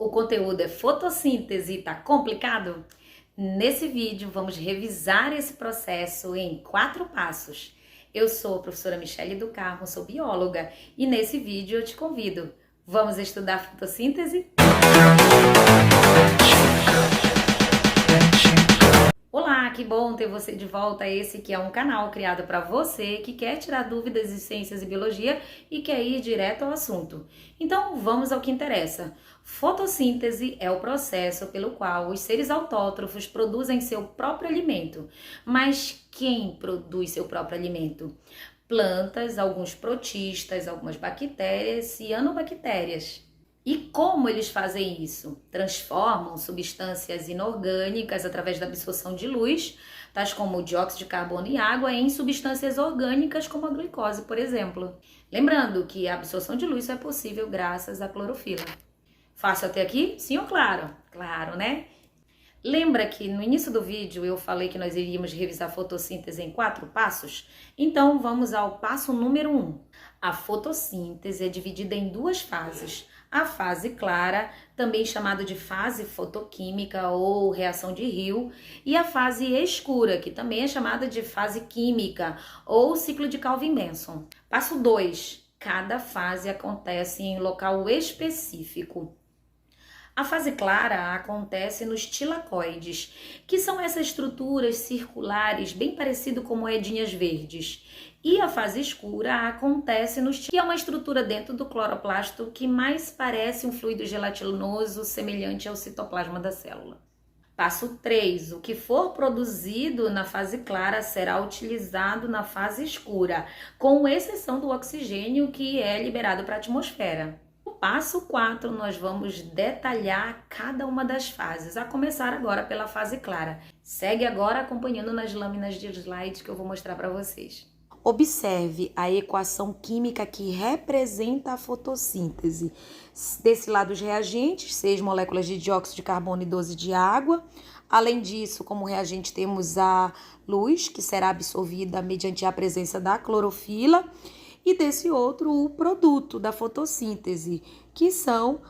O conteúdo é fotossíntese e tá complicado? Nesse vídeo vamos revisar esse processo em 4 passos. Eu sou a professora Michele do Carmo, sou bióloga e nesse vídeo eu te convido. Vamos estudar fotossíntese? Olá, que bom ter você de volta. Esse que é um canal criado para você que quer tirar dúvidas de ciências e biologia e quer ir direto ao assunto. Então, vamos ao que interessa. Fotossíntese é o processo pelo qual os seres autótrofos produzem seu próprio alimento. Mas quem produz seu próprio alimento? Plantas, alguns protistas, algumas bactérias, cianobactérias. E como eles fazem isso? Transformam substâncias inorgânicas através da absorção de luz, tais como dióxido de carbono e água, em substâncias orgânicas como a glicose, por exemplo. Lembrando que a absorção de luz só é possível graças à clorofila. Fácil até aqui? Sim ou claro? Claro, né? Lembra que no início do vídeo eu falei que nós iríamos revisar a fotossíntese em 4 passos? Então vamos ao passo número 1. A fotossíntese é dividida em 2 fases. A fase clara, também chamada de fase fotoquímica ou reação de Rio, e a fase escura, que também é chamada de fase química ou ciclo de Calvin-Benson. Passo 2. Cada fase acontece em local específico. A fase clara acontece nos tilacoides, que são essas estruturas circulares bem parecido com moedinhas verdes. E a fase escura acontece que é uma estrutura dentro do cloroplasto que mais parece um fluido gelatinoso semelhante ao citoplasma da célula. Passo 3. O que for produzido na fase clara será utilizado na fase escura, com exceção do oxigênio que é liberado para a atmosfera. No passo 4, nós vamos detalhar cada uma das fases, a começar agora pela fase clara. Segue agora acompanhando nas lâminas de slides que eu vou mostrar para vocês. Observe a equação química que representa a fotossíntese. Desse lado, os reagentes, 6 moléculas de dióxido de carbono e 12 de água. Além disso, como reagente, temos a luz, que será absorvida mediante a presença da clorofila. E desse outro, o produto da fotossíntese, que são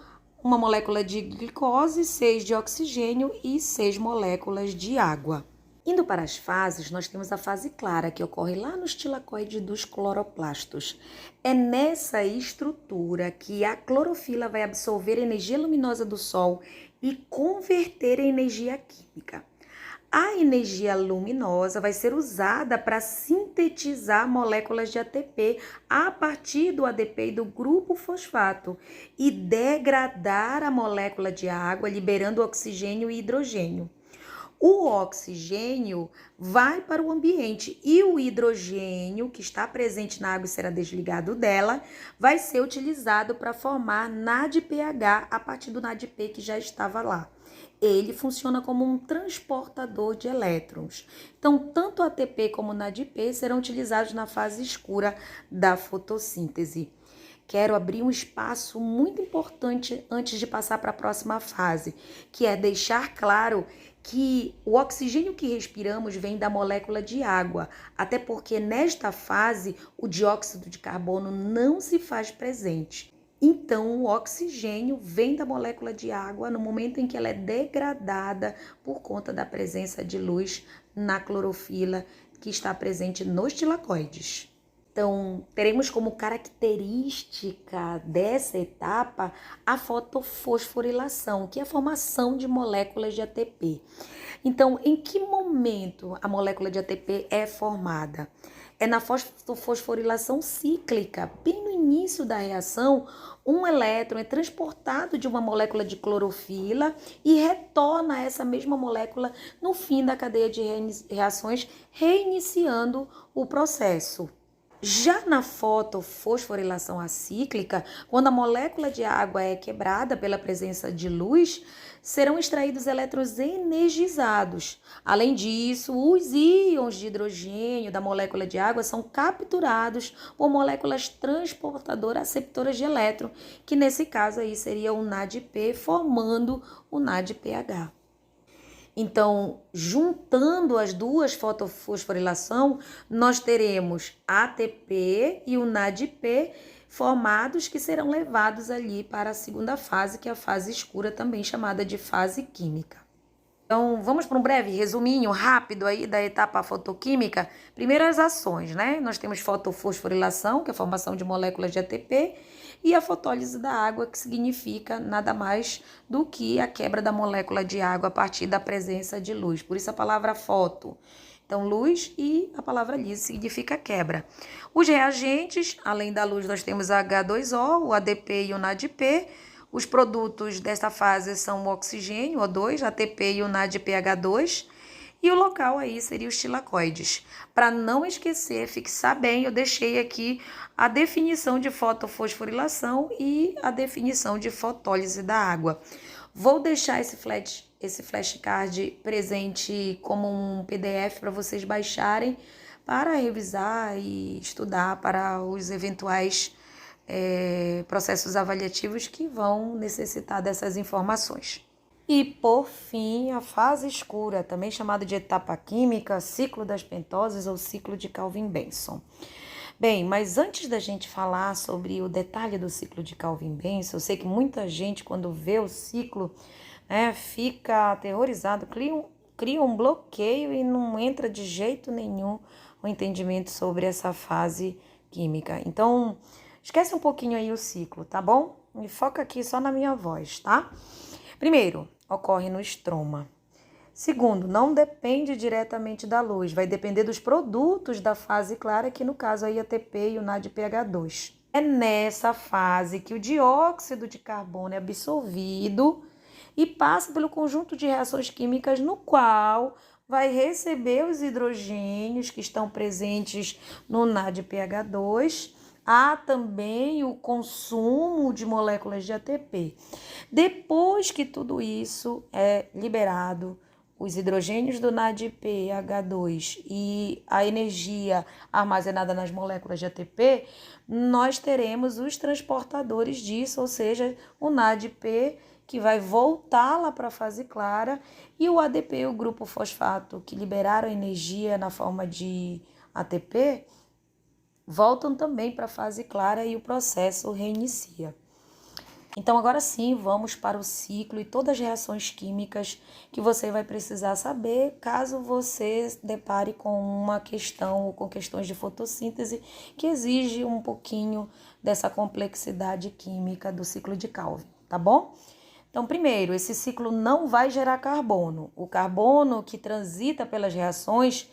uma molécula de glicose, 6 de oxigênio e 6 moléculas de água. Indo para as fases, nós temos a fase clara, que ocorre lá nos tilacoides dos cloroplastos. É nessa estrutura que a clorofila vai absorver a energia luminosa do Sol e converter em energia química. A energia luminosa vai ser usada para sintetizar moléculas de ATP a partir do ADP e do grupo fosfato e degradar a molécula de água, liberando oxigênio e hidrogênio. O oxigênio vai para o ambiente e o hidrogênio, que está presente na água e será desligado dela, vai ser utilizado para formar NADPH a partir do NADP que já estava lá. Ele funciona como um transportador de elétrons. Então, tanto ATP como NADP serão utilizados na fase escura da fotossíntese. Quero abrir um espaço muito importante antes de passar para a próxima fase, que é deixar claro que o oxigênio que respiramos vem da molécula de água, até porque nesta fase o dióxido de carbono não se faz presente. Então, o oxigênio vem da molécula de água no momento em que ela é degradada por conta da presença de luz na clorofila que está presente nos tilacoides. Então, teremos como característica dessa etapa a fotofosforilação, que é a formação de moléculas de ATP. Então, em que momento a molécula de ATP é formada? É na fosforilação cíclica. Bem no início da reação, um elétron é transportado de uma molécula de clorofila e retorna a essa mesma molécula no fim da cadeia de reações, reiniciando o processo. Já na fotofosforilação acíclica, quando a molécula de água é quebrada pela presença de luz, serão extraídos elétrons energizados. Além disso, os íons de hidrogênio da molécula de água são capturados por moléculas transportadoras aceptoras de elétron, que nesse caso aí seria o NADP, formando o NADPH. Então, juntando as duas fotofosforilação, nós teremos ATP e o NADP formados que serão levados ali para a segunda fase, que é a fase escura, também chamada de fase química. Então, vamos para um breve resuminho rápido aí da etapa fotoquímica. Primeiro, as ações, né? Nós temos fotofosforilação, que é a formação de moléculas de ATP, e a fotólise da água, que significa nada mais do que a quebra da molécula de água a partir da presença de luz. Por isso a palavra foto. Então, luz e a palavra lise significa quebra. Os reagentes, além da luz, nós temos H2O, o ADP e o NADP. Os produtos desta fase são o oxigênio, O2, ATP e o NADPH2. E o local aí seria os tilacoides. Para não esquecer, fixar bem, eu deixei aqui a definição de fotofosforilação e a definição de fotólise da água. Vou deixar esse flashcard presente como um PDF para vocês baixarem para revisar e estudar para os eventuais processos avaliativos que vão necessitar dessas informações. E, por fim, a fase escura, também chamada de etapa química, ciclo das pentoses ou ciclo de Calvin-Benson. Bem, mas antes da gente falar sobre o detalhe do ciclo de Calvin-Benson, eu sei que muita gente, quando vê o ciclo, fica aterrorizado, cria um bloqueio e não entra de jeito nenhum o entendimento sobre essa fase química. Então, esquece um pouquinho aí o ciclo, tá bom? Me foca aqui só na minha voz, tá? Primeiro, ocorre no estroma. Segundo, não depende diretamente da luz, vai depender dos produtos da fase clara, que no caso aí ATP e o NADPH2. É nessa fase que o dióxido de carbono é absorvido e passa pelo conjunto de reações químicas no qual vai receber os hidrogênios que estão presentes no NADPH2. Há também o consumo de moléculas de ATP. Depois que tudo isso é liberado, os hidrogênios do NADPH2 e a energia armazenada nas moléculas de ATP, nós teremos os transportadores disso, ou seja, o NADP, que vai voltar lá para a fase clara, e o ADP, o grupo fosfato, que liberaram energia na forma de ATP, voltam também para a fase clara e o processo reinicia. Então, agora sim, vamos para o ciclo e todas as reações químicas que você vai precisar saber caso você depare com uma questão ou com questões de fotossíntese que exige um pouquinho dessa complexidade química do ciclo de Calvin, tá bom? Então, primeiro, esse ciclo não vai gerar carbono. O carbono que transita pelas reações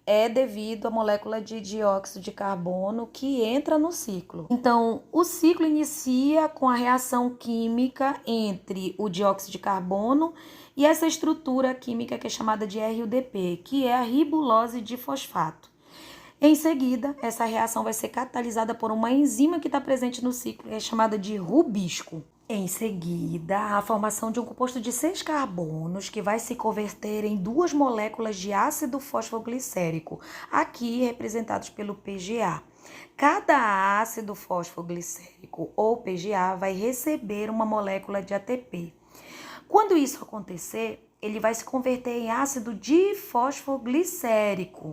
é devido à molécula de dióxido de carbono que entra no ciclo. Então, o ciclo inicia com a reação química entre o dióxido de carbono e essa estrutura química que é chamada de RUDP, que é a ribulose de fosfato. Em seguida, essa reação vai ser catalisada por uma enzima que está presente no ciclo, que é chamada de rubisco. Em seguida, a formação de um composto de 6 carbonos que vai se converter em 2 moléculas de ácido fosfoglicérico, aqui representados pelo PGA. Cada ácido fosfoglicérico ou PGA vai receber uma molécula de ATP. Quando isso acontecer, ele vai se converter em ácido difosfoglicérico.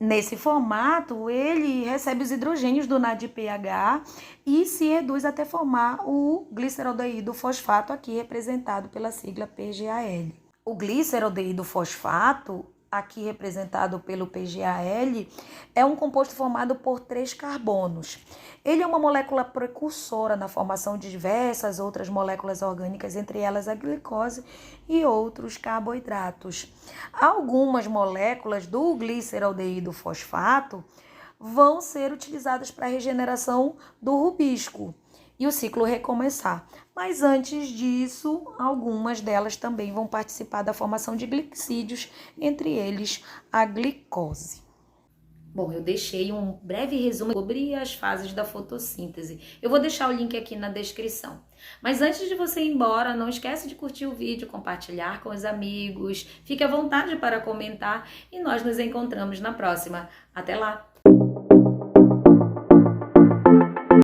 Nesse formato, ele recebe os hidrogênios do NADPH e se reduz até formar o gliceraldeído fosfato, aqui representado pela sigla PGAL. O gliceraldeído fosfato, aqui representado pelo PGAL, é um composto formado por 3 carbonos. Ele é uma molécula precursora na formação de diversas outras moléculas orgânicas, entre elas a glicose e outros carboidratos. Algumas moléculas do gliceraldeído fosfato vão ser utilizadas para a regeneração do rubisco e o ciclo recomeçar. Mas antes disso, algumas delas também vão participar da formação de glicídios, entre eles a glicose. Bom, eu deixei um breve resumo sobre as fases da fotossíntese. Eu vou deixar o link aqui na descrição. Mas antes de você ir embora, não esquece de curtir o vídeo, compartilhar com os amigos. Fique à vontade para comentar e nós nos encontramos na próxima. Até lá!